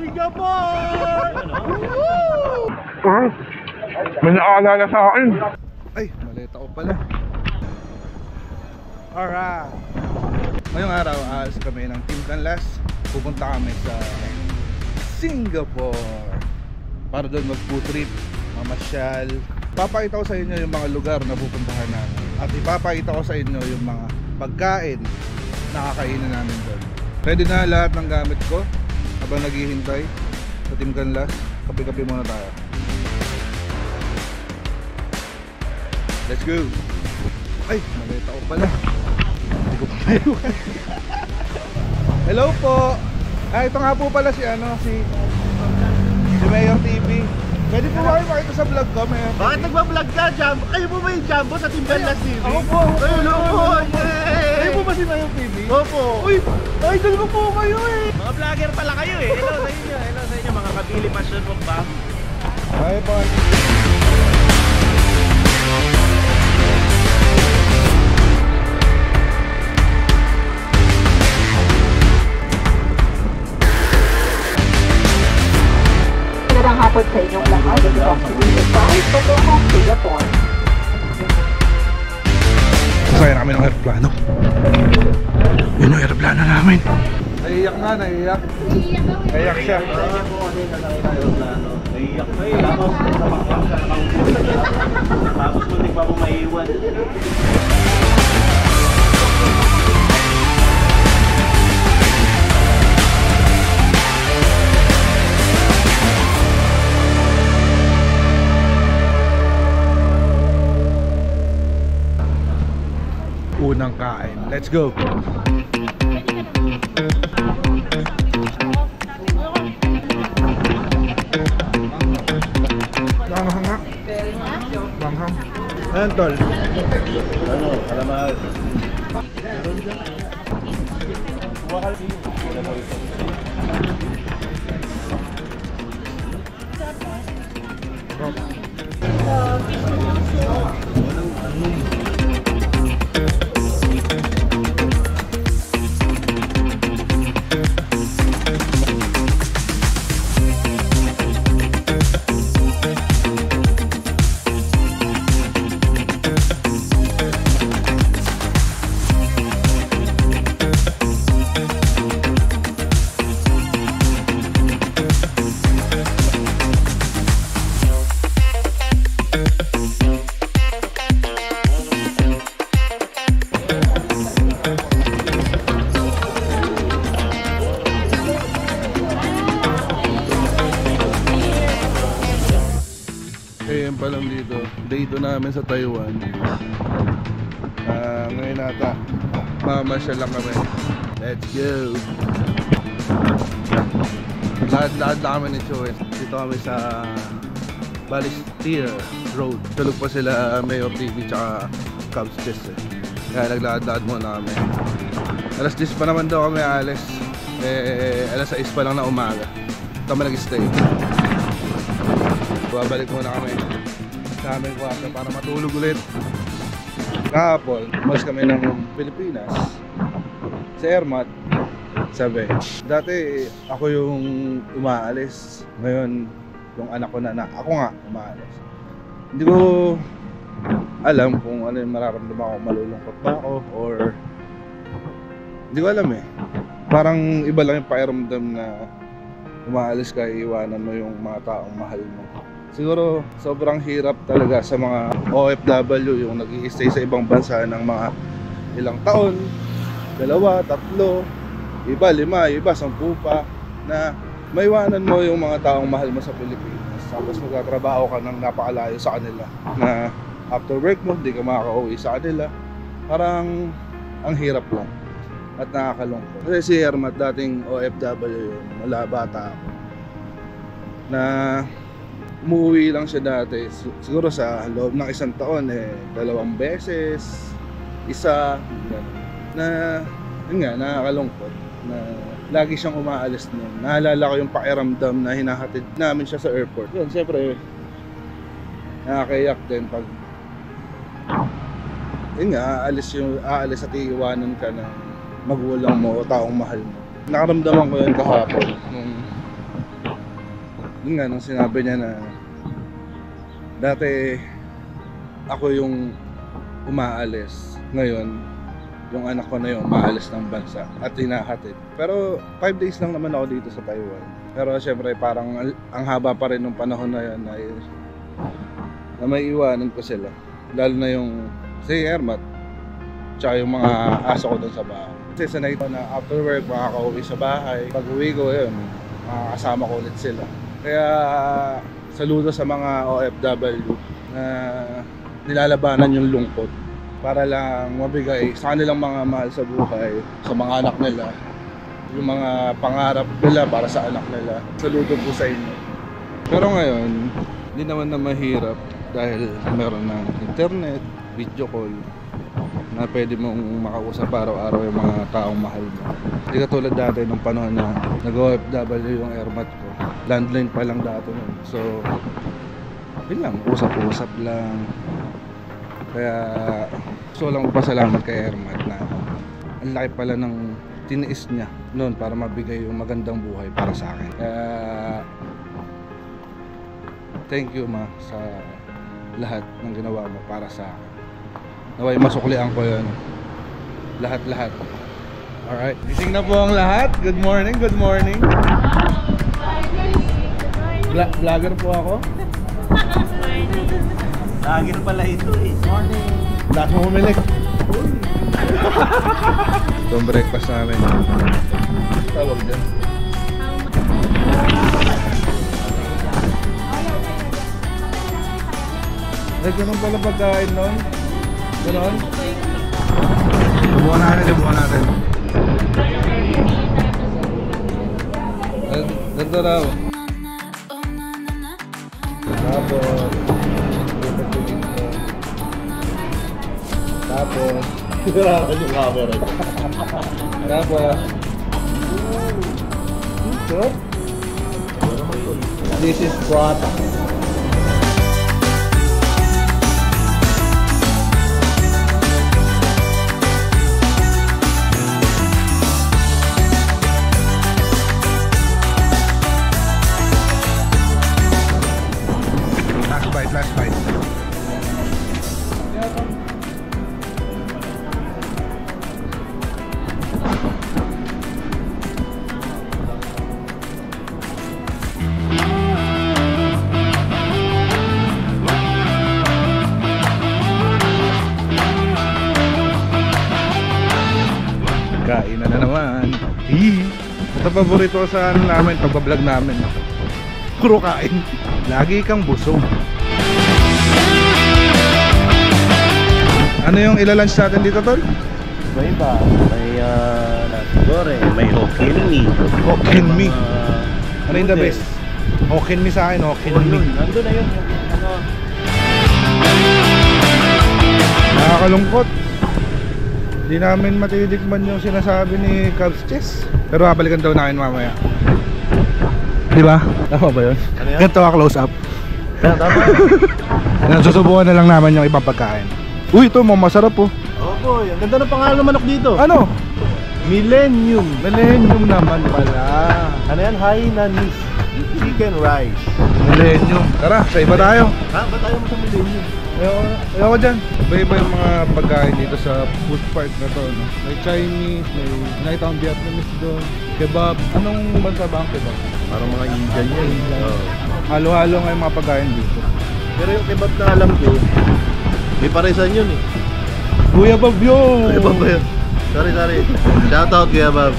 Singapore! May nakaalala sa akin. Ay, maleta ko pala. Alright. Ngayong araw, aalis kami ng Team Canlas. Pupunta kami sa Singapore para doon mag-food trip, mamasyal. Papakita ko sa inyo yung mga lugar na pupuntahan namin. At ipapakita ko sa inyo yung mga pagkain na kakainin namin doon. Ready na lahat ng gamit ko habang naghihintay sa Team Canlas. Kape-kape muna tayo. Let's go! Ay, maleta ko pala. Hindi ko pa maiwan. Hello po! Ito nga po pala si Mayor TV. Pwede po ba kayo makita sa vlog ko, Mayor TV? Bakit nagbablog ka, Jumbo? Kayo po ba yung Jumbo sa Team Canlas TV? Ako po! Hello po! Kayo po ba si Mayor TV? Opo! Uy! Idol ko po kayo eh! Mga vlogger pala kayo eh! Hello sa inyo mga kabili passion mo ba? Hi po! Magandang hapon sa inyong lahat. Ito ang Suicide patungong Singapore. Masaya na kami ng aeroplano. Yun yung aeroplano namin. Naiiyak na, naiiyak. Naiiyak siya. Naiiyak na eh. Tapos namaklang siya nakaupo. Tapos kung di pa po maiiwan. Unang kain. Let's go! Langhang nga. Langhang. Ayan, tol. Ano? Kalamahal. Ayan pa lang dito. Day 2 namin sa Taiwan. Ngayon nata mamasyal lang kami. Let's go! Lahat na kami ni Choice. Dito kami sa Balestier Road. Tulog pa sila Mayor TV tsaka Cubs Chess eh. Kaya naglaad-laad muna kami. Alas 10 pa naman daw kami alis. Alas 6 pa lang na umaga. Kami nag-stay. Babalik muna kami sa aming kwarto para matulog ulit. Kahapon, umalis kami ng Pilipinas sa Airmat, sa bench. Dati ako yung umaalis. Ngayon, yung anak ko na ako nga umaalis. Hindi ko alam kung ano yung mararamdaman ko, malulungkot ba ako or hindi ko alam eh. Parang iba lang yung pakiramdam na umaalis ka, iiwanan mo yung mga taong mahal mo. Siguro sobrang hirap talaga sa mga OFW yung nag-i-stay sa ibang bansa ng mga ilang taon, 2, 3, iba 5, iba 10 pa, na maiwanan mo yung mga taong mahal mo sa Pilipinas. Tapos magtatrabaho ka ng napakalayo sa kanila na after work mo, hindi ka makaka-uwi sa kanila. Parang ang hirap lang at nakakalungkot. Kasi si Hermat dating OFW yun, mula bata ako, na umuwi lang siya dati, siguro sa loob ng 1 taon 2 beses, isa, na yun nga, nakakalungkot na lagi siyang umaalis nun. Naalala ko yung pakiramdam na hinahatid namin siya sa airport. Yun, siyempre nakakayak din pag yun nga, aalis at iiwanan ka ng magulang mo o taong mahal mo. Nakaramdaman ko yun kahapon nung Yun nga, nung sinabi niya na dati ako yung umaalis, ngayon yung anak ko na yung umaalis ng bansa at hinahatid. Pero 5 days lang naman ako dito sa Taiwan. Pero syempre parang ang haba pa rin ng panahon na yun na may iwanan ko sila. Lalo na yung si Ermat tsaka yung mga aso ko doon sa bahay. Kasi sanay ko na after work makakauwi sa bahay. Pag uwi ko yun, makakasama ko ulit sila. Kaya saludo sa mga OFW na nilalabanan yung lungkot para lang mabigay sa kanilang mga mahal sa buhay, sa mga anak nila, yung mga pangarap nila para sa anak nila. Saludo po sa inyo. Pero ngayon, hindi naman na mahirap dahil meron ng internet, video call na pwede mong makausap araw-araw yung mga taong mahal mo. Hindi katulad dati nung panahon na nag-OFW yung Ermat ko. Landline pa lang dati nun. So, yun lang, usap-usap lang. Kaya gusto lang magpasalamat kay Ermat na ang laki pala ng tiniis niya noon para mabigay yung magandang buhay para sa akin. Kaya thank you ma sa lahat ng ginawa mo para sa akin. Naway masuklian ko yun. Lahat-lahat. Alright. Gising na po ang lahat. Good morning, good morning. Vlogger po ako. Vlogger pala ito eh. Morning. Lahat mo humilik. Itong breakfast namin. Tawag dyan. Ay, ganun pala pagkain nun? Ganon? Subukan natin, subukan natin. Ganito raw. Tapos Sigurakan yung camera. Tapos this is prata. Last bite. Kain na naman. Ito paborito sa ano namin, pagbablog namin. Puro kain. Lagi kang busog. Ano yung ilalunch natin dito, Tol? May iba. May nasi goreng. May Hokkien-mi. Hokkien-mi. Ano yung the best? Hokkien-mi sa akin, Hokkien-mi. Nandun na yun. Ano? Nakakalungkot. Hindi namin matitikman yung sinasabi ni Cubs Chess. Pero babalikan daw namin mamaya. Di ba? Tama ba yun? Ano yan? Ganito ka close up. Kaya tama. Susubukan na lang naman yung ibang pagkain. Uy, ito mo masarap po. Oh boy, ang ganda ng pangalan ng manok dito. Ano? Millennium. Millennium naman pala. Ano yan? Hainanese chicken rice. Millennium. Tara, sa iba tayo. Ha? Ba't ayaw mo sa Millennium? Ayoko dyan. Iba-iba yung mga pagkain dito sa food park na to, no? May Chinese, may nakita akong Vietnamese doon, kebab. Anong bansa ba ang kebab? Parang mga Indian yan. Oh. Halo-halo nga yung mga pagkain dito. Pero yung kebab na alam ko, may paresan yun eh. Kuya Bob yun! Kuya Bob yun. Sorry. Shoutout Kuya Bob.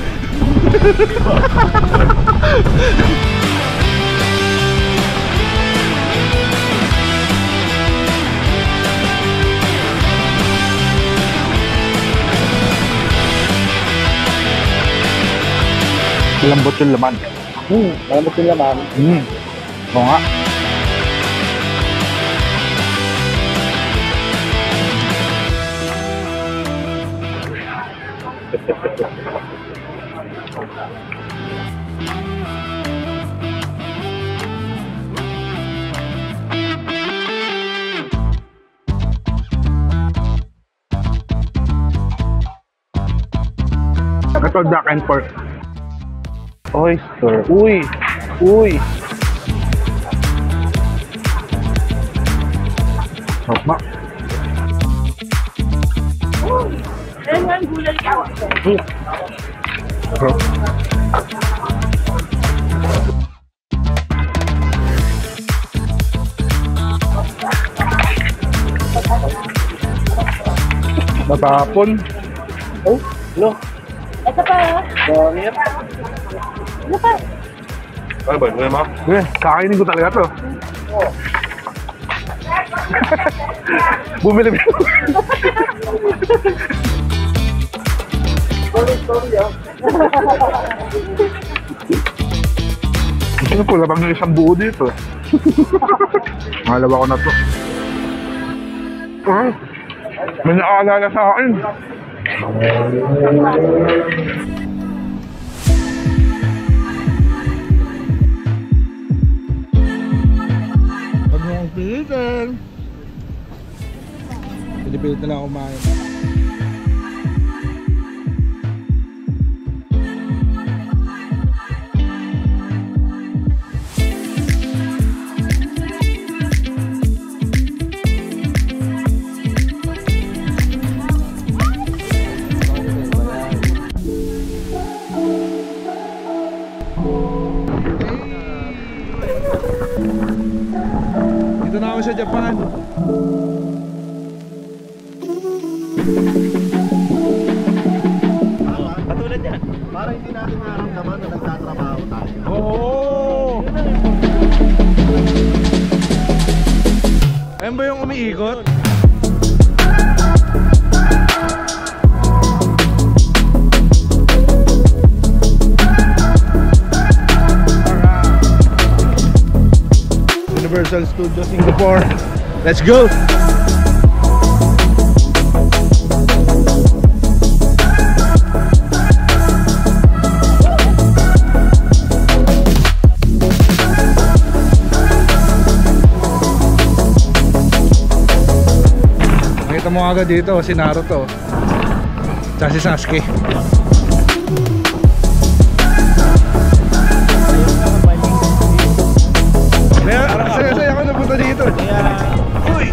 Lambot yung laman. Malambot yung laman. Oo nga. Ito duck and pork. Oyster. Uy. Hotma. Ayun nga ang gulay ka. Matapon. Oh, no. Ito pa. Bangit. Ano pa? Ano ba? Ano ba? Kakainin ko talaga to. Bumili. Sorry ah. Gusto ko labang yung isang buo dito. Mahalawa ko na to. May naaalala sa akin. Pag mo akong pilitin. Pilipilit na lang ako kumain. Dito na ako sa Japan. Katulad yan. Para hindi natin maramdaman na nagtatrabaho tayo. Oo! Ayun ba yung umiikot? Universal Studios Singapore. Let's go! Nakita mo agad dito si Naruto tsaka si Sasuke. Saya ako napunta dito. Uy!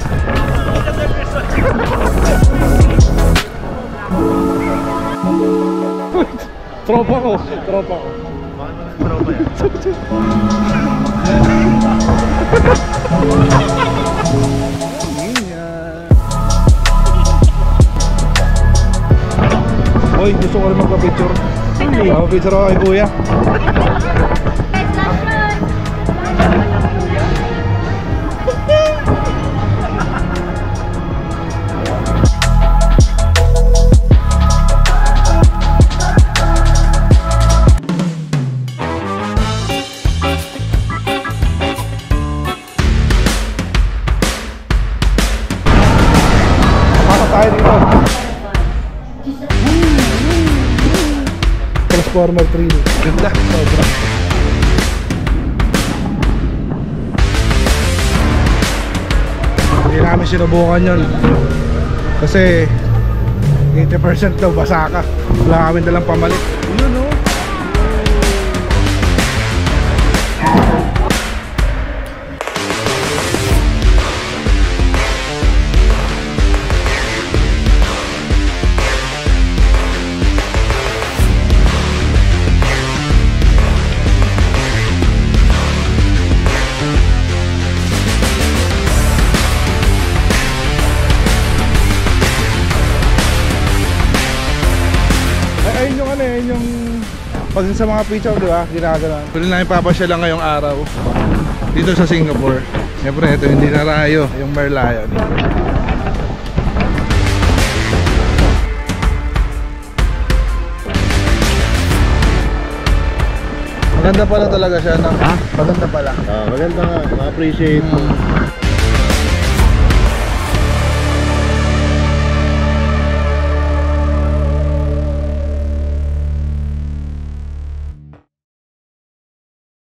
Tropa ko. Tropa ko. Tropa yan. Hoy, gusto ko rin magpa-picture. Picture ako kay kuya. Tayo dito. Transformer 3. Ganda. Sobra. Hindi namin sinubukan yun. Kasi 80% daw basa ka. Wala kami dalang pamalit. Yun o. Ayun yung ano, yun yung pag sa mga picture, di ba? Ginagano. Tuloy na yung papasya lang ngayong araw dito sa Singapore. Siyempre, ito yung dinarayo, yung Merlion. Maganda pala talaga siya, no? Ha? Maganda pala. Maganda nga. Ma-appreciate mo.